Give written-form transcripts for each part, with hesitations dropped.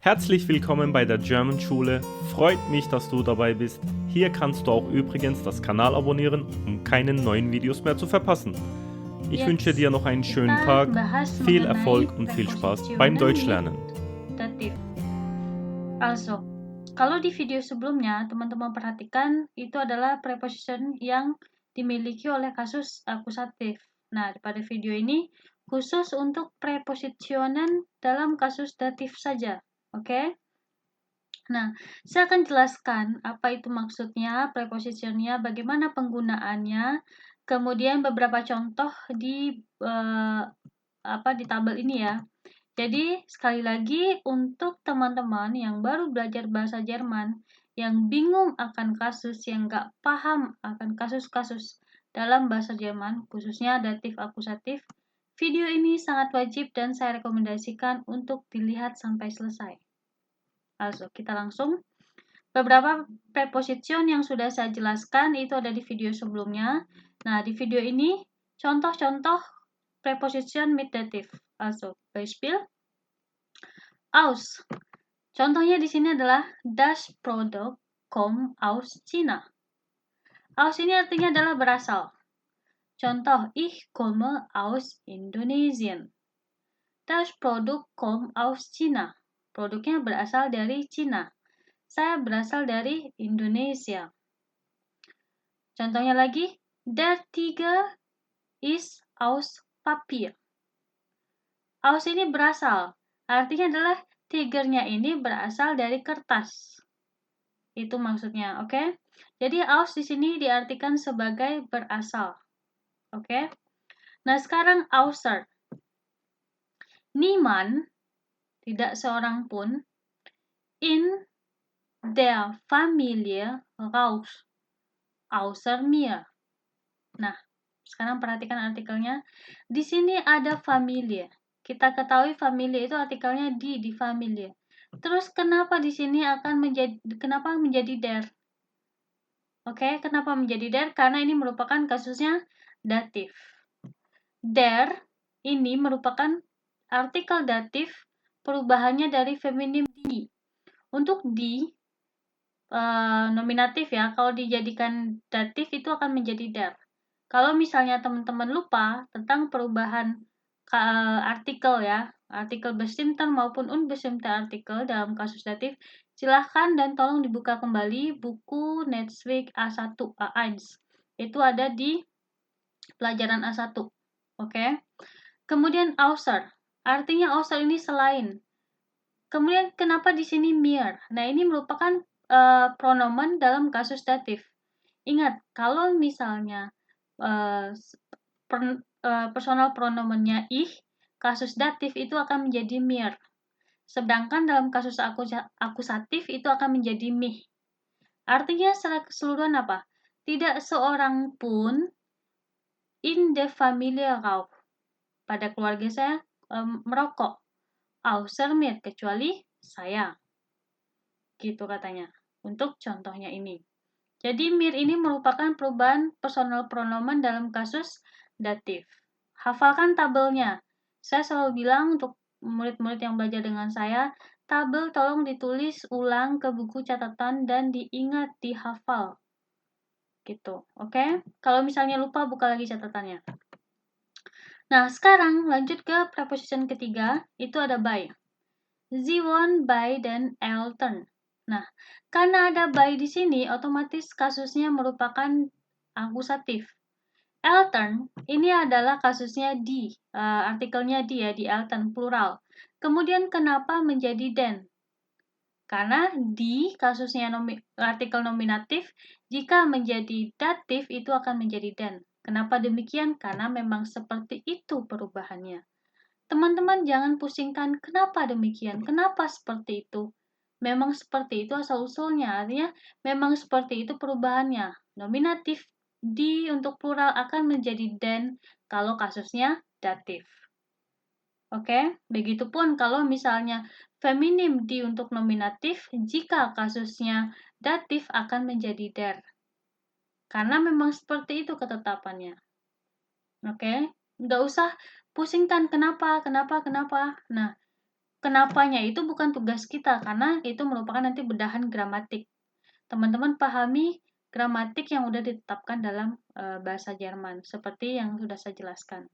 Herzlich willkommen bei der German Schule. Freut mich, dass du dabei bist. Hier kannst du auch übrigens das Kanal abonnieren, um keine neuen Videos mehr zu verpassen. Ich wünsche dir noch einen schönen Tag, viel Erfolg und viel Spaß beim Deutschlernen. Datif. Also, kalau di video sebelumnya teman-teman perhatikan itu adalah preposition yang dimiliki oleh kasus akusatif. Nah, pada video ini khusus untuk prepositionan dalam kasus datif saja. Oke? Nah, saya akan jelaskan apa itu maksudnya, prepositionnya, bagaimana penggunaannya, kemudian beberapa contoh di di tabel ini ya. Jadi, sekali lagi untuk teman-teman yang baru belajar bahasa Jerman, yang bingung akan kasus, yang nggak paham akan kasus-kasus dalam bahasa Jerman, khususnya datif akusatif, video ini sangat wajib dan saya rekomendasikan untuk dilihat sampai selesai. Also, kita langsung. Beberapa preposition yang sudah saya jelaskan itu ada di video sebelumnya. Nah, di video ini contoh-contoh preposition mit dativ. Also, Beispiel aus. Contohnya di sini adalah das Produkt kommt aus China. Aus ini artinya adalah berasal. Contoh, ich komme aus Indonesien. Das Produkt kommt aus China. Produknya berasal dari Cina. Saya berasal dari Indonesia. Contohnya lagi, der Tiger ist aus Papier. Aus ini berasal, artinya adalah tigernya ini berasal dari kertas. Itu maksudnya, oke? Jadi aus di sini diartikan sebagai berasal. Oke? Nah, sekarang außer. Niemand, tidak seorang pun, in der Familie raucht außer mir. Nah, sekarang perhatikan artikelnya. Di sini ada familie. Kita ketahui familie itu artikelnya di familie. Terus kenapa di sini kenapa menjadi der? Oke, kenapa menjadi der? Karena ini merupakan kasusnya datif. Der ini merupakan artikel datif perubahannya dari feminim di. Untuk di nominatif ya, kalau dijadikan datif itu akan menjadi der. Kalau misalnya teman-teman lupa tentang perubahan artikel ya, artikel bestimmter maupun unbestimmter artikel dalam kasus datif, silahkan dan tolong dibuka kembali buku Netzweek A1, A1. Itu ada di pelajaran A1. Oke. Kemudian außer. Artinya außer ini selain. Kemudian kenapa di sini mir? Nah, ini merupakan pronomen dalam kasus datif. Ingat, kalau misalnya personal pronomennya ich, kasus datif itu akan menjadi mir. Sedangkan dalam kasus akusatif itu akan menjadi mich. Artinya secara keseluruhan apa? Tidak seorang pun in the Familie raucht. Pada keluarga saya merokok. Außer mir, kecuali saya. Gitu katanya. Untuk contohnya ini. Jadi mir ini merupakan perubahan personal pronomen dalam kasus datif. Hafalkan tabelnya. Saya selalu bilang untuk murid-murid yang belajar dengan saya, tabel tolong ditulis ulang ke buku catatan dan diingat, dihafal. Gitu, oke? Kalau misalnya lupa, buka lagi catatannya. Nah, sekarang lanjut ke preposition ketiga, itu ada by. Sie wohnen bei den Eltern. Nah, karena ada by di sini, otomatis kasusnya merupakan akusatif. Eltern ini adalah kasusnya di, artikelnya di ya, di Eltern plural. Kemudian kenapa menjadi den? Karena di kasusnya artikel nominatif, jika menjadi datif itu akan menjadi den. Kenapa demikian? Karena memang seperti itu perubahannya. Teman-teman jangan pusingkan kenapa demikian, kenapa seperti itu. Memang seperti itu asal-usulnya, artinya memang seperti itu perubahannya. Nominatif di untuk plural akan menjadi den kalau kasusnya datif. Oke, begitupun kalau misalnya feminim di untuk nominatif, jika kasusnya datif akan menjadi der. Karena memang seperti itu ketetapannya. Oke, nggak usah pusingkan kenapa. Nah, kenapanya itu bukan tugas kita, karena itu merupakan nanti bedahan gramatik. Teman-teman pahami gramatik yang udah ditetapkan dalam bahasa Jerman, seperti yang sudah saya jelaskan.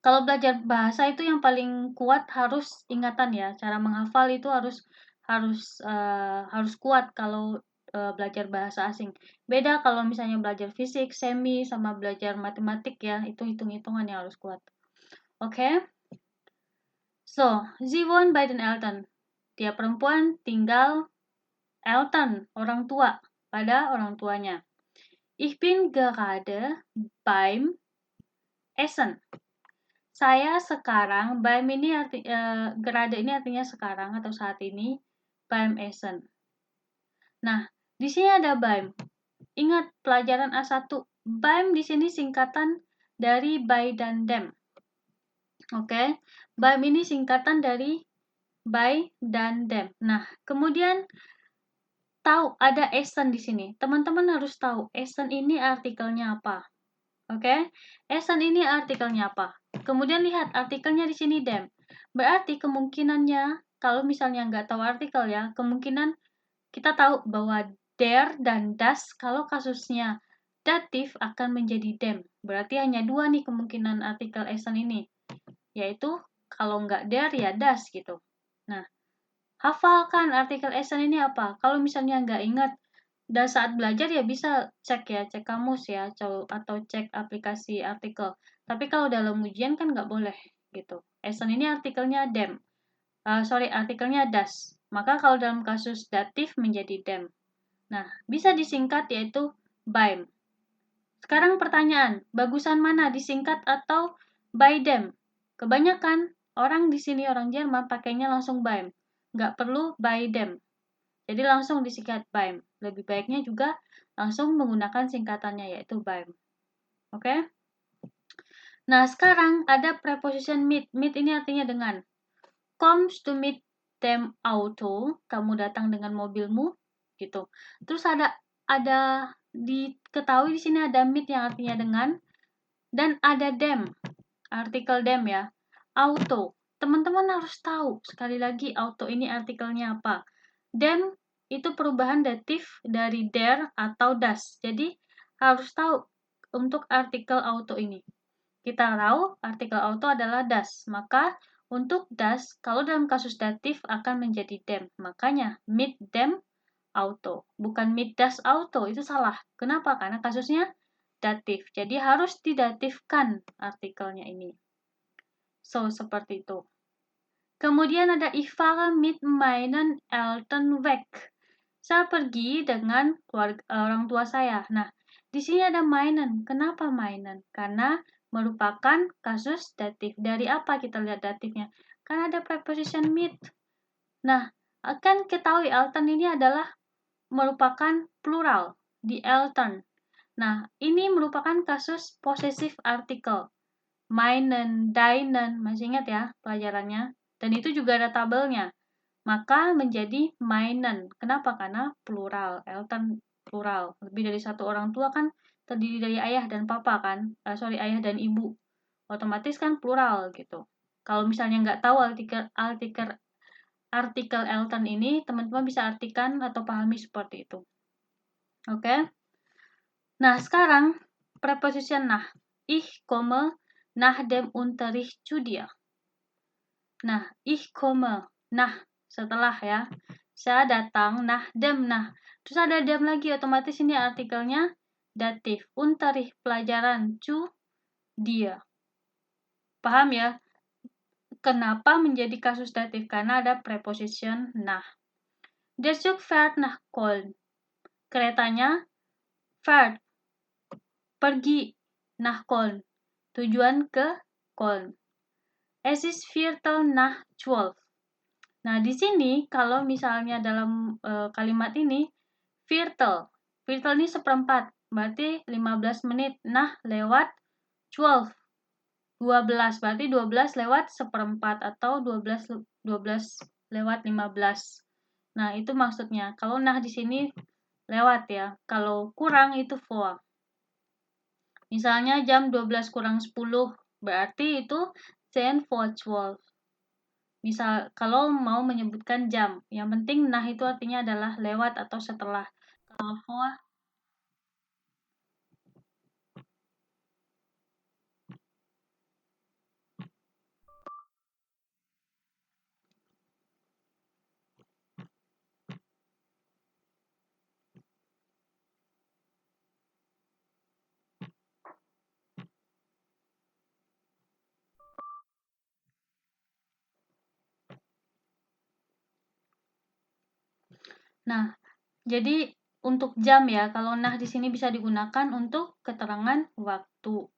Kalau belajar bahasa itu yang paling kuat harus ingatan ya, cara menghafal itu harus kuat kalau belajar bahasa asing. Beda kalau misalnya belajar fisik, semi, sama belajar matematik ya, itu hitung-hitungan yang harus kuat. Oke? So, sie wohnt bei den Eltern. Dia perempuan tinggal Eltern, orang tua, pada orang tuanya. Ich bin gerade beim Essen. Saya sekarang, beim ini gerade ini artinya sekarang atau saat ini, beim Essen. Nah, di sini ada beim. Ingat pelajaran A1, beim di sini singkatan dari by dan dem. Oke, beim ini singkatan dari by dan dem. Nah, kemudian tahu ada Essen di sini. Teman-teman harus tahu Essen ini artikelnya apa. Oke, Essen ini artikelnya apa? Kemudian lihat artikelnya di sini dem. Berarti kemungkinannya kalau misalnya nggak tahu artikel ya, kemungkinan kita tahu bahwa der dan das kalau kasusnya datif akan menjadi dem. Berarti hanya dua nih kemungkinan artikel Essen ini, yaitu kalau nggak der ya das gitu. Nah, hafalkan artikel Essen ini apa. Kalau misalnya nggak ingat, dan saat belajar ya bisa cek kamus ya, atau cek aplikasi artikel. Tapi kalau dalam ujian kan nggak boleh gitu. Essen ini artikelnya dem. Artikelnya das. Maka kalau dalam kasus datif menjadi dem. Nah, bisa disingkat yaitu beim. Sekarang pertanyaan, bagusan mana, disingkat atau by dem? Kebanyakan orang di sini, orang Jerman, pakainya langsung beim. Nggak perlu by dem. Jadi langsung disingkat beim. Lebih baiknya juga langsung menggunakan singkatannya yaitu beim. Oke? Nah, sekarang ada preposition mit. Mit ini artinya dengan. Kommst du mit dem Auto? Kamu datang dengan mobilmu? Gitu. Terus ada diketahui di sini ada mit yang artinya dengan, dan ada dem. Artikel dem ya. Auto. Teman-teman harus tahu sekali lagi auto ini artikelnya apa. Dem itu perubahan datif dari der atau das. Jadi harus tahu untuk artikel auto ini. Kita tahu artikel auto adalah das. Maka untuk das, kalau dalam kasus datif akan menjadi dem. Makanya mit dem auto. Bukan mit das auto, itu salah. Kenapa? Karena kasusnya datif. Jadi harus didatifkan artikelnya ini. So, seperti itu. Kemudian ada ich fahre mit meinen Eltern weg. Saya pergi dengan orang tua saya. Nah, di sini ada meinen. Kenapa meinen? Karena merupakan kasus datif. Dari apa kita lihat datifnya? Karena ada preposition mit. Nah, akan ketahui Eltern ini adalah merupakan plural di Eltern. Nah, ini merupakan kasus possessive article. Meinen, deinen, masih ingat ya pelajarannya? Dan itu juga ada tabelnya. Maka menjadi meinen. Kenapa? Karena plural, Eltern plural. Lebih dari satu orang tua kan terdiri dari ayah dan papa kan? Ayah dan ibu. Otomatis kan plural gitu. Kalau misalnya nggak tahu artikel Eltern ini, teman-teman bisa artikan atau pahami seperti itu. Oke? Nah, sekarang preposition nach. Ich komme nach dem Unterricht zu dir. Nah, ich komme. Nah, setelah ya. Saya datang, nah, dem, nah. Terus ada dem lagi, otomatis ini artikelnya datif. Unterricht, pelajaran, zu dia. Paham ya? Kenapa menjadi kasus datif? Karena ada preposition nah. Der Zug fährt nach Köln. Keretanya fährt, pergi, nach Köln. Tujuan ke Köln. Es ist Viertel nach 12. Nah, di sini kalau misalnya dalam kalimat ini Viertel. Viertel ini seperempat, berarti 15 menit. Nah, lewat 12. 12, berarti 12 lewat seperempat atau 12 lewat 15. Nah, itu maksudnya. Kalau nah di sini lewat ya. Kalau kurang itu vor. Misalnya jam 12 kurang 10, berarti itu 10 vor 12. Misal kalau mau menyebutkan jam, yang penting nah itu artinya adalah lewat atau setelah. Kalau vor, nah, jadi untuk jam ya, kalau nah di sini bisa digunakan untuk keterangan waktu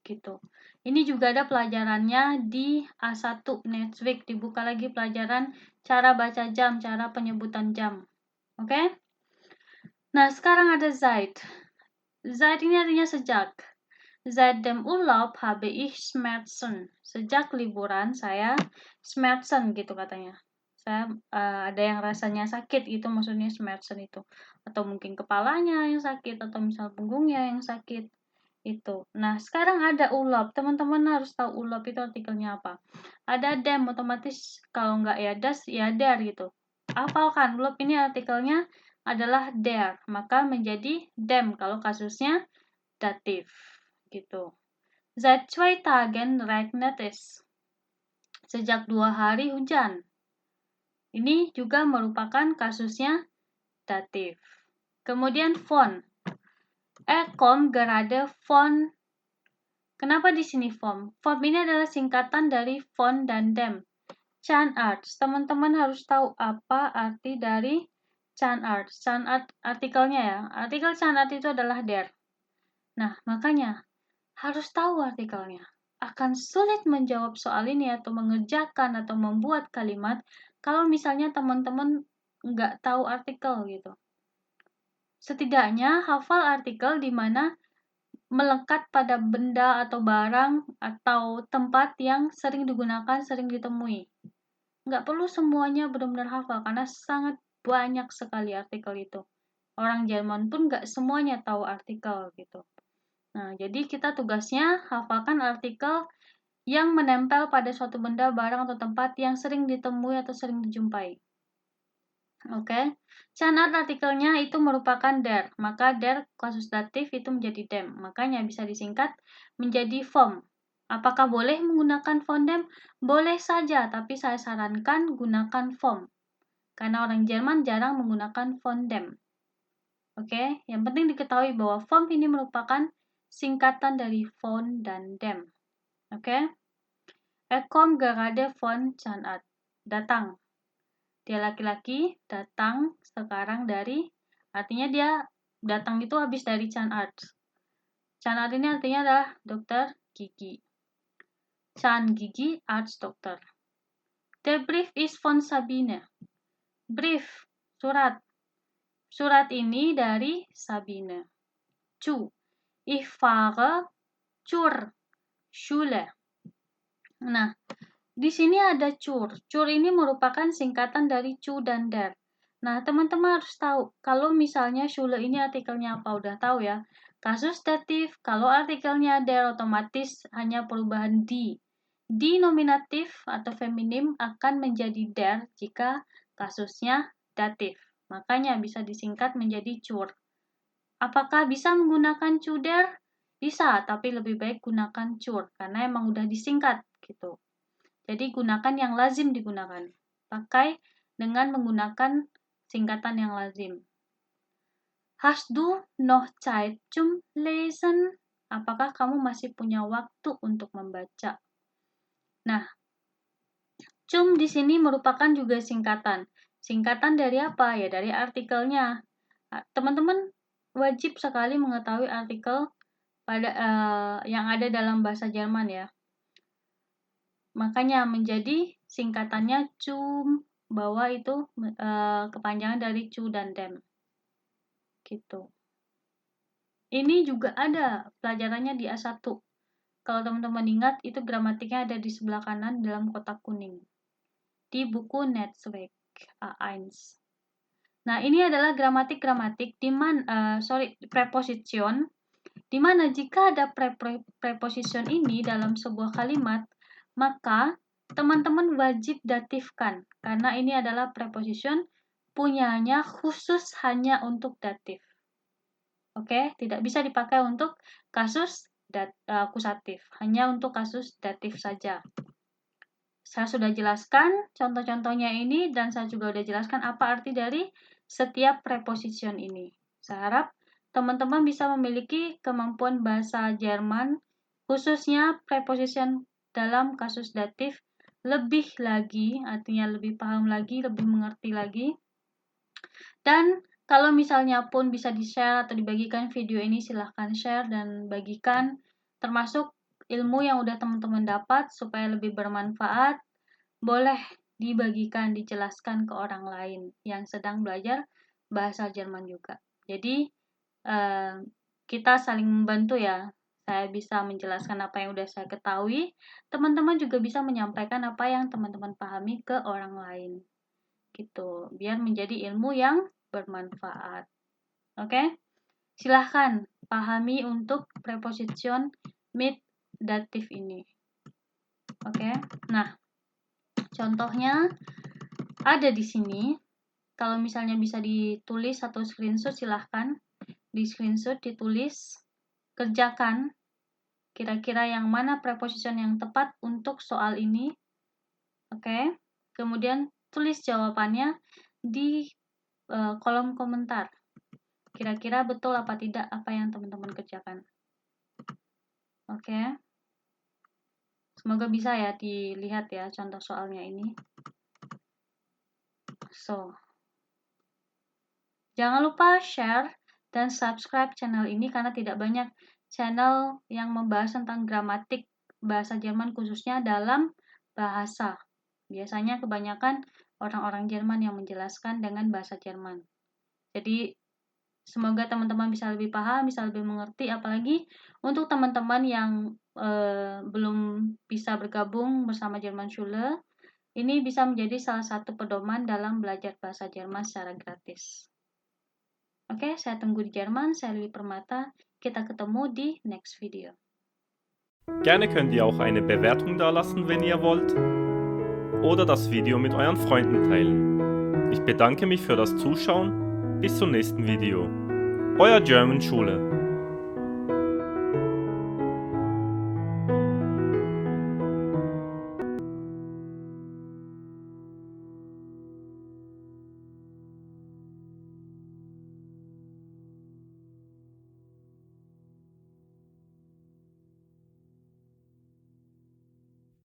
gitu. Ini juga ada pelajarannya di A1 next week, dibuka lagi pelajaran cara baca jam, cara penyebutan jam. Oke? Nah, sekarang ada Zeit. Zeit ini artinya sejak. Seit dem Urlaub habe ich Schmerzen. Sejak liburan saya Schmerzen gitu katanya. Saya ada yang rasanya sakit gitu, maksudnya Schmerzen itu. Atau mungkin kepalanya yang sakit atau misal punggungnya yang sakit itu. Nah, sekarang ada Urlaub. Teman-teman harus tahu Urlaub itu artikelnya apa. Ada dem, otomatis kalau nggak ya das ya der gitu. Hafalkan, Urlaub ini artikelnya adalah der, maka menjadi dem kalau kasusnya datif gitu. Seit 2 Tagen regnet es. Sejak 2 hari hujan. Ini juga merupakan kasusnya datif. Kemudian von. Kom gerade von. Kenapa di sini vom? Vom ini adalah singkatan dari von dan dem. Zahnarzt. Teman-teman harus tahu apa arti dari Zahnarzt. Zahnarzt artikelnya ya. Artikel Zahnarzt itu adalah der. Nah, makanya harus tahu artikelnya. Akan sulit menjawab soal ini atau mengerjakan atau membuat kalimat kalau misalnya teman-teman nggak tahu artikel gitu. Setidaknya hafal artikel di mana melekat pada benda atau barang atau tempat yang sering digunakan, sering ditemui. Nggak perlu semuanya benar-benar hafal karena sangat banyak sekali artikel itu. Orang Jerman pun nggak semuanya tahu artikel gitu. Nah, jadi kita tugasnya hafalkan artikel yang menempel pada suatu benda, barang, atau tempat yang sering ditemui atau sering dijumpai. Oke, Zahnarzt artikelnya itu merupakan der, maka der kasus datif itu menjadi dem, makanya bisa disingkat menjadi vom. Apakah boleh menggunakan von dem? Boleh saja, tapi saya sarankan gunakan vom, karena orang Jerman jarang menggunakan von dem. Oke, yang penting diketahui bahwa vom ini merupakan singkatan dari von dan dem. Oke, kom gerade von Zahnarzt, datang. Dia laki-laki, datang sekarang dari, artinya dia datang itu habis dari Zahnarzt. Zahnarzt ini artinya adalah dokter gigi. Zahn gigi, Arzt dokter. Der Brief ist von Sabine. Brief, surat. Surat ini dari Sabine. Zu. Ich fahre zur Schule. Nah, di sini ada cur. Cur ini merupakan singkatan dari cu dan der. Nah, teman-teman harus tahu, kalau misalnya Schule ini artikelnya apa, udah tahu ya. Kasus datif, kalau artikelnya der, otomatis hanya perubahan di. Di nominatif atau feminim akan menjadi der jika kasusnya datif. Makanya bisa disingkat menjadi cur. Apakah bisa menggunakan cuder? Bisa, tapi lebih baik gunakan cur, karena emang udah disingkat gitu. Jadi gunakan yang lazim digunakan. Pakai dengan menggunakan singkatan yang lazim. Hast du noch Zeit zum Lesen? Apakah kamu masih punya waktu untuk membaca? Nah, zum di sini merupakan juga singkatan. Singkatan dari apa? Ya dari artikelnya. Teman-teman wajib sekali mengetahui artikel pada yang ada dalam bahasa Jerman ya. Makanya menjadi singkatannya cum, bahwa itu kepanjangan dari cu dan dem. Gitu. Ini juga ada pelajarannya di A1. Kalau teman-teman ingat, itu gramatiknya ada di sebelah kanan dalam kotak kuning. Di buku Netzwerk A1. Nah, ini adalah gramatik-gramatik di mana preposition, di mana jika ada preposition ini dalam sebuah kalimat, maka teman-teman wajib datifkan karena ini adalah preposition punyanya khusus hanya untuk datif. Oke, tidak bisa dipakai untuk kasus akusatif, hanya untuk kasus datif saja. Saya sudah jelaskan contoh-contohnya ini dan saya juga sudah jelaskan apa arti dari setiap preposition ini. Saya harap teman-teman bisa memiliki kemampuan bahasa Jerman, khususnya preposition dalam kasus datif lebih lagi, artinya lebih paham lagi, lebih mengerti lagi. Dan kalau misalnya pun bisa di-share atau dibagikan video ini, silahkan share dan bagikan, termasuk ilmu yang udah teman-teman dapat supaya lebih bermanfaat. Boleh dibagikan, dijelaskan ke orang lain yang sedang belajar bahasa Jerman juga. Jadi, kita saling membantu ya. Saya bisa menjelaskan apa yang udah saya ketahui, teman-teman juga bisa menyampaikan apa yang teman-teman pahami ke orang lain. Gitu, biar menjadi ilmu yang bermanfaat. Oke? Silahkan pahami untuk preposition mit datif ini. Oke? Nah, contohnya ada di sini. Kalau misalnya bisa ditulis atau screenshot, silahkan di screenshot, ditulis, kerjakan kira-kira yang mana preposition yang tepat untuk soal ini. Oke? Kemudian tulis jawabannya di kolom komentar. Kira-kira betul apa tidak apa yang teman-teman kerjakan. Oke? Semoga bisa ya dilihat ya contoh soalnya ini. So, jangan lupa share dan subscribe channel ini karena tidak banyak channel yang membahas tentang gramatik bahasa Jerman khususnya dalam bahasa. Biasanya kebanyakan orang-orang Jerman yang menjelaskan dengan bahasa Jerman. Jadi, semoga teman-teman bisa lebih paham, bisa lebih mengerti, apalagi untuk teman-teman yang belum bisa bergabung bersama Jerman Schule, ini bisa menjadi salah satu pedoman dalam belajar bahasa Jerman secara gratis. Oke, saya tunggu di Jerman, saya Lili Permata, kita ketemu di next video. Gerne könnt ihr auch eine Bewertung dalassen, wenn ihr wollt, oder das Video mit euren Freunden teilen. Ich bedanke mich für das Zuschauen, bis zum nächsten Video. Euer German Schule.